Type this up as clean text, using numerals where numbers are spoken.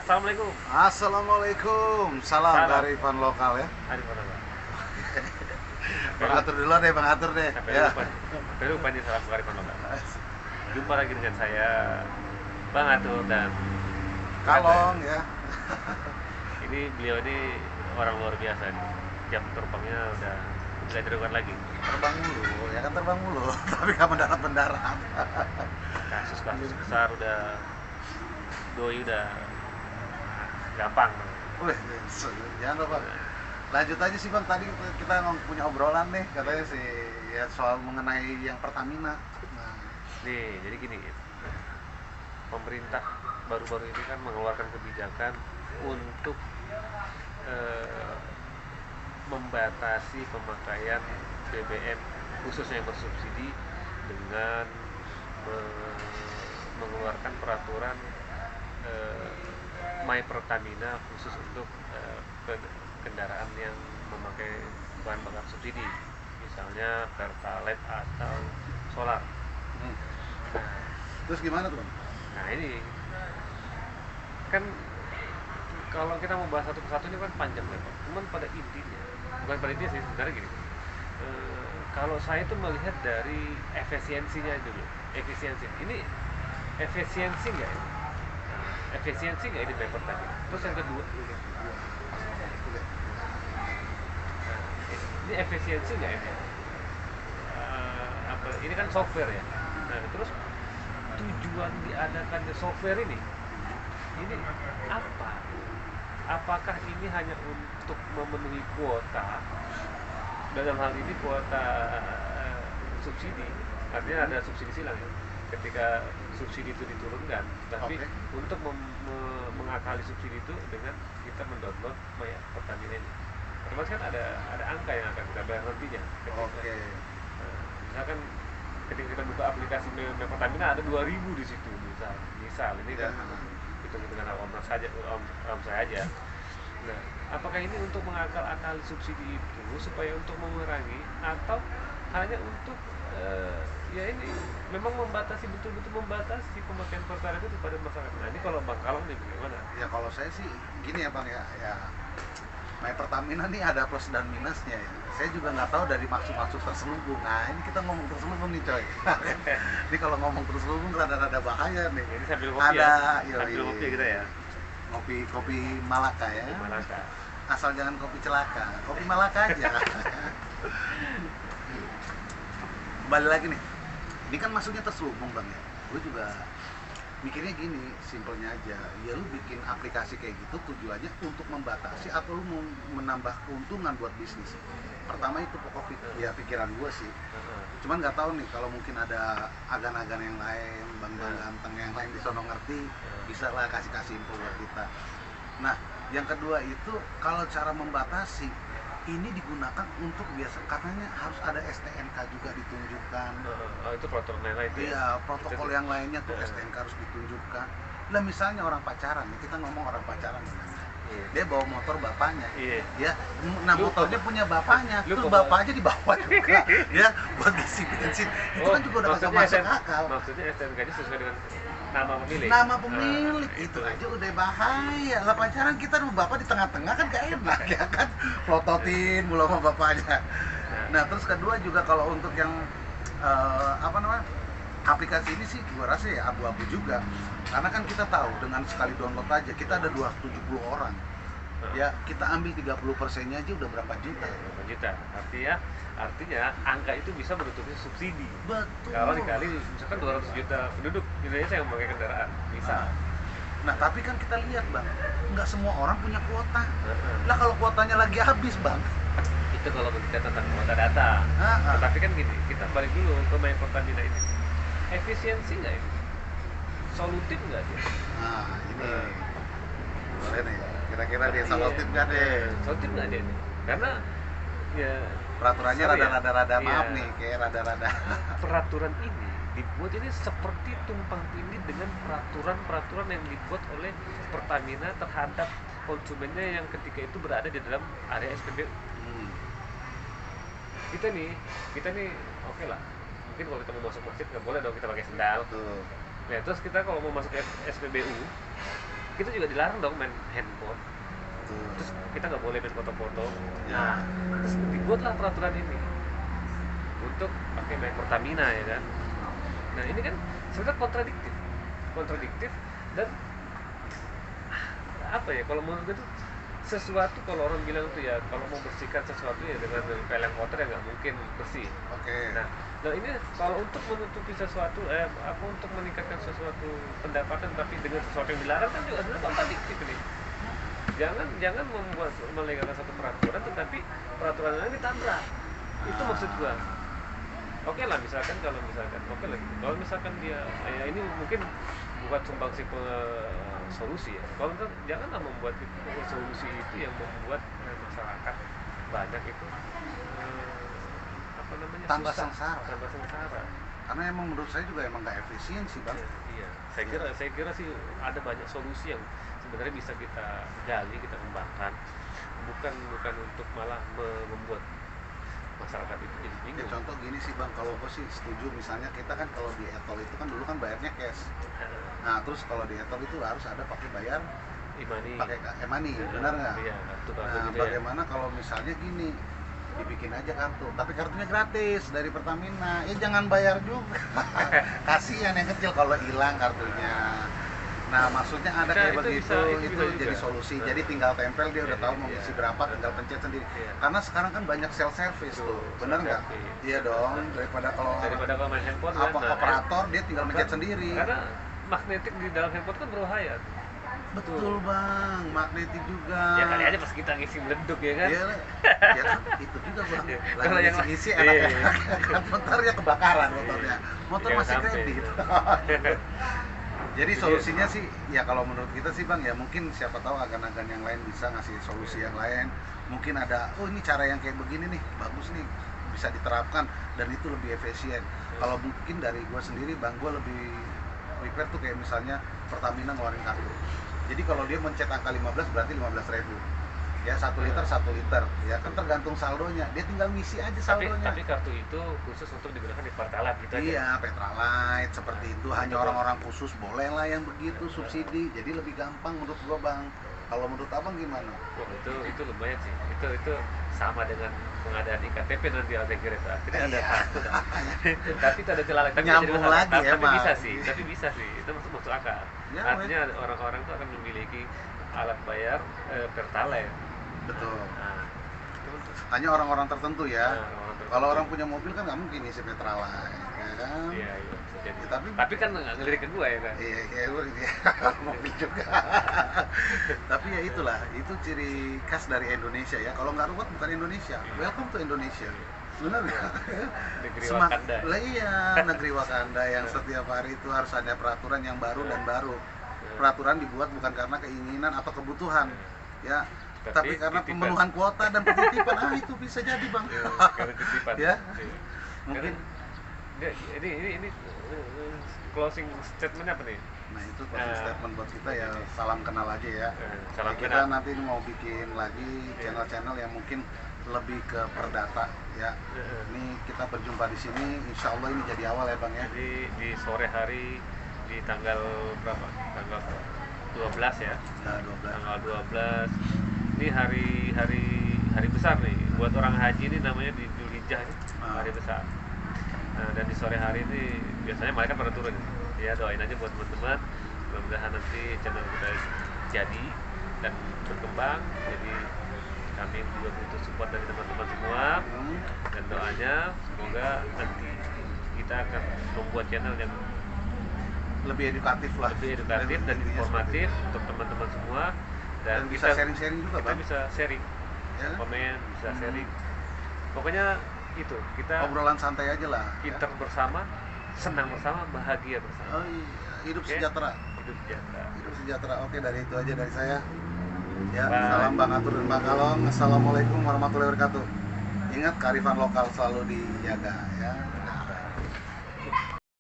Assalamualaikum. Assalamualaikum, salam Salam. kearifan lokal ya. Aduh, mana Pak? Bang atur dulu deh, Bang atur deh. Sampai Ya. lupa. Sampai lupa nih salam kearifan lokal. Jumpa lagi dengan saya, Bang Atur dan Kalong ya. ini beliau ini orang luar biasa nih. Jam terbangnya udah tidak diragukan lagi. Terbang mulu, ya kan terbang mulu, tapi nggak mendarat-mendarat. Kasus besar udah doi udah gampang. Wih, jangan lupa. Lanjut aja sih Bang, tadi kita punya obrolan nih, katanya sih ya soal mengenai yang Pertamina. Nah, Nih, jadi gini, pemerintah baru-baru ini kan mengeluarkan kebijakan untuk membatasi pemakaian BBM khususnya yang bersubsidi dengan mengeluarkan peraturan My Pertamina khusus untuk kendaraan yang memakai bahan bakar subsidi, misalnya Pertalite atau solar. hmm. Nah, Terus gimana tuh Bang? Nah ini kan kalau kita mau bahas satu persatu ini kan panjang lebar. Cuman pada intinya, bukan pada intinya sih sebenarnya gini. Kalau saya tuh melihat dari efisiensinya dulu. Efisiensi. Ini efisiensi nggak ini? Efisiensi nggak ini paper tadi? Terus yang kedua, ini efisiensi nggak ini? Ini kan software ya. Nah terus tujuan diadakannya software ini apa? Apakah ini hanya untuk memenuhi kuota, dalam hal ini kuota subsidi, artinya ada subsidi silang ya, ketika subsidi itu diturunkan, tapi untuk mengakali subsidi itu dengan kita mendownload My Pertamina ini, otomatis kan ada angka yang akan kita bayar nantinya. Misalkan ketika kita buka aplikasi My Pertamina ada 2.000 di situ, misal ini kan hitung-hitungan awam saya aja. Nah, apakah ini untuk mengakal-akali subsidi itu supaya untuk mengurangi, atau hanya untuk ya ini memang membatasi, betul-betul membatasi pemakaian Pertalite itu pada masyarakat? Nah ini kalau Bang Kalong nih bagaimana? Ya kalau saya sih gini ya Bang ya, My Pertamina nih ada plus dan minusnya ya. Saya juga nggak tahu dari maksud-maksud terselubung. Nah ini kita ngomong terselubung nih coy. Ini kalau ngomong terselubung rada-rada bahaya nih. Ini sambil kopi sambil kopi kita ya. Kopi Malaka ya. Malaka. Asal jangan kopi celaka, kopi Malaka aja. Kembali lagi nih, ini kan maksudnya terselubung Bang ya. Gue juga mikirnya gini, simpelnya aja, ya lu bikin aplikasi kayak gitu tujuannya untuk membatasi atau lu mau menambah keuntungan buat bisnis. Pertama itu pokok ya pikiran gue sih. Cuman nggak tahu nih kalau mungkin ada agan-agan yang lain, bang-bang ganteng yang lain di sono ngerti, bisa lah kasih info buat kita. Nah, yang kedua itu kalau cara membatasi ini digunakan untuk biasa, katanya harus ada STNK juga ditunjukkan. Oh itu peraturan yang lain ya? Iya, protokol yang lainnya tuh STNK harus ditunjukkan. Nah misalnya orang pacaran, kita ngomong orang pacaran dia bawa motor bapaknya, ya, nah motornya punya bapaknya, terus bapak aja dibawa juga, ya, buat ngisi bensin, itu kan juga udah kagak masuk akal. Maksudnya STNK-nya sesuai dengan nama pemilik. Nama pemilik itu aja udah bahaya. Lah pacaran kita sama bapak di tengah-tengah kan gak enak ya kan, pelototin mulu sama bapaknya. Nah terus kedua juga kalau untuk yang aplikasi ini sih gua rasa ya abu-abu juga, karena kan kita tahu dengan sekali download aja kita ada 270 orang ya, kita ambil 30%-nya aja udah berapa juta. Artinya angka itu bisa menutupi subsidi. Betul. Kalau dikali misalkan 200 juta penduduk Indonesia yang memakai kendaraan bisa. Nah tapi kan kita lihat Bang, nggak semua orang punya kuota. Lah kalau kuotanya lagi habis Bang, itu kalau berbicara tentang kuota data. Tetapi kan gini, kita balik dulu ke My Pertamina ini. Efisiensi nggak ini? Solutif nggak dia? Nah ini boleh nih, kira-kira dia solutif nggak deh? Solutif nggak dia nih? Karena ya peraturannya rada-rada maaf nih, kayak rada-rada. Peraturan ini dibuat ini seperti tumpang tindih dengan peraturan yang dibuat oleh Pertamina terhadap konsumennya yang ketika itu berada di dalam area SPBU. Kita nih oke lah, mungkin kalau kita mau masuk masjid nggak boleh dong kita pakai sendal. Tuh. Nah terus kita kalau mau masuk ke SPBU kita juga dilarang dong main handphone. Betul. Terus kita nggak boleh main foto-foto. Ya. Nah, terus dibuatlah peraturan ini untuk pakai merek Pertamina ya kan. Nah ini kan sebenarnya kontradiktif dan apa ya, kalau menurut gue tuh sesuatu, kalau orang bilang tuh ya kalau mau bersihkan sesuatu ya dengan pel yang kotor ya nggak mungkin bersih. Oke. Nah ini kalau untuk menutupi sesuatu, apa untuk meningkatkan sesuatu pendapatan tapi dengan sesuatu yang dilarang kan juga sebenarnya kontradiktif nih. Jangan membuat melegalkan satu peraturan tetapi peraturan lain ditabrak. Itu maksud gua. Oke lah, misalkan kalau misalkan dia ya ini mungkin bukan sumbangsi solusi ya. Kalau misalkan janganlah membuat solusi itu yang membuat masyarakat banyak itu apa namanya, tambah susah, sengsara. tambah sengsara. Karena emang menurut saya juga emang nggak efisien sih bang. Iya, saya kira sih ada banyak solusi yang sebenarnya bisa kita gali, kita kembangkan, bukan untuk malah membuat masyarakat itu jadi Ya, bingung. contoh gini sih bang, kalau gue sih setuju, misalnya kita kan kalau di e-tol itu kan dulu kan bayarnya cash. Nah terus kalau di e-tol itu harus ada pakai bayar E-money. pakai e-money, benar nggak? Iya, kartu Nah gitu ya. bagaimana kalau misalnya gini, dibikin aja kartu, tapi kartunya gratis dari Pertamina, ya jangan bayar juga. Kasihan yang kecil kalau hilang kartunya. Nah maksudnya ada kayak begitu, itu jadi solusi. Jadi tinggal tempel, dia udah tahu mau isi berapa, tinggal pencet sendiri. Karena sekarang kan banyak self service tuh, bener nggak? Iya dong, daripada kalau main handphone kan, operator dia tinggal pencet sendiri. Karena magnetik di dalam handphone kan berbahaya. Betul bang, magnetik juga. Ya kali aja pas kita ngisi meleduk ya kan. Iya, ya kan itu juga bang. Kalau yang ngisi enak-enak kan motornya kebakaran motornya. Motor Jangan masih sampai. kredit. Jadi solusinya sih ya kalau menurut kita sih bang ya mungkin siapa tahu agan-agan yang lain bisa ngasih solusi yang lain. Mungkin ada, oh ini cara yang kayak begini nih, bagus nih, bisa diterapkan dan itu lebih efisien. Kalau mungkin dari gue sendiri bang, gue lebih prefer tuh kayak misalnya Pertamina ngeluarin kartu. Jadi kalau dia mencet angka 15 berarti 15.000. Ya 1 liter 1 liter. Ya kan tergantung saldonya. Dia tinggal ngisi aja saldonya. Tapi kartu itu khusus untuk digunakan di Pertalite gitu aja. Iya, Petralite seperti itu. Hanya orang-orang khusus boleh lah yang begitu subsidi. Jadi lebih gampang menurut gua bang. Kalau menurut abang gimana? Oh, itu lumayan sih. Itu sama dengan pengadaan IKTP nanti ada kereta. Akhirnya ada kartu. Tapi itu ada celah lagi. Nyambung lagi ya, tapi Bang. Tapi bisa sih. Itu masuk akal. Ya, artinya orang-orang itu akan memiliki alat bayar Pertalite. Betul. Nah, Hanya orang-orang tertentu ya. orang-orang Kalau orang punya mobil kan nggak mungkin isi Petralite, ya kan? Iya, bisa jadi. Ya, tapi kan nggak ngelirik ke gua ya kan. Iya, mobil juga. Tapi ya itulah, itu ciri khas dari Indonesia ya. Kalau nggak ruwet bukan Indonesia. Welcome to Indonesia. Benar nggak? Negeri Wakanda. Lah iya, negeri Wakanda yang setiap hari itu harus ada peraturan yang baru dan baru. Peraturan dibuat bukan karena keinginan atau kebutuhan, ya. Tapi karena titipan. pemenuhan kuota dan penitipan, itu bisa jadi bang. Karena titipan. Ya, Iya. mungkin. Ini closing statementnya apa nih? Nah itu closing statement buat kita ya, salam kenal aja ya. Salam Kita kenal. nanti mau bikin lagi channel-channel yang mungkin lebih ke perdata ya. Ini kita berjumpa di sini, insya Allah ini jadi awal ya bang ya. Jadi di sore hari di tanggal berapa? Tanggal 12 ya. Ya 12. Tanggal 12. Ini hari besar nih. Buat orang haji ini namanya di Dzulhijjah ini, hari besar. Nah, dan di sore hari ini biasanya mereka pada turun. Ya doain aja buat teman-teman. Mudah-mudahan nanti channel kita jadi dan berkembang. Jadi kami juga butuh support dari teman-teman semua. Dan doanya semoga nanti kita akan membuat channel yang Lebih edukatif lah. lebih edukatif dan informatif untuk teman-teman semua. Dan bisa sharing-sharing juga kita bang. bisa sharing, Ya, komen, bisa sharing. Pokoknya itu kita obrolan santai aja lah. pinter bersama, senang bersama, bahagia bersama. Oh iya, hidup Oke. sejahtera. Hidup sejahtera. Hidup sejahtera. Oke, dari itu aja dari saya. Ya, Bye. salam Bang Atur dan Bang Kalong. Assalamualaikum warahmatullahi wabarakatuh. Ingat kearifan lokal selalu dijaga ya.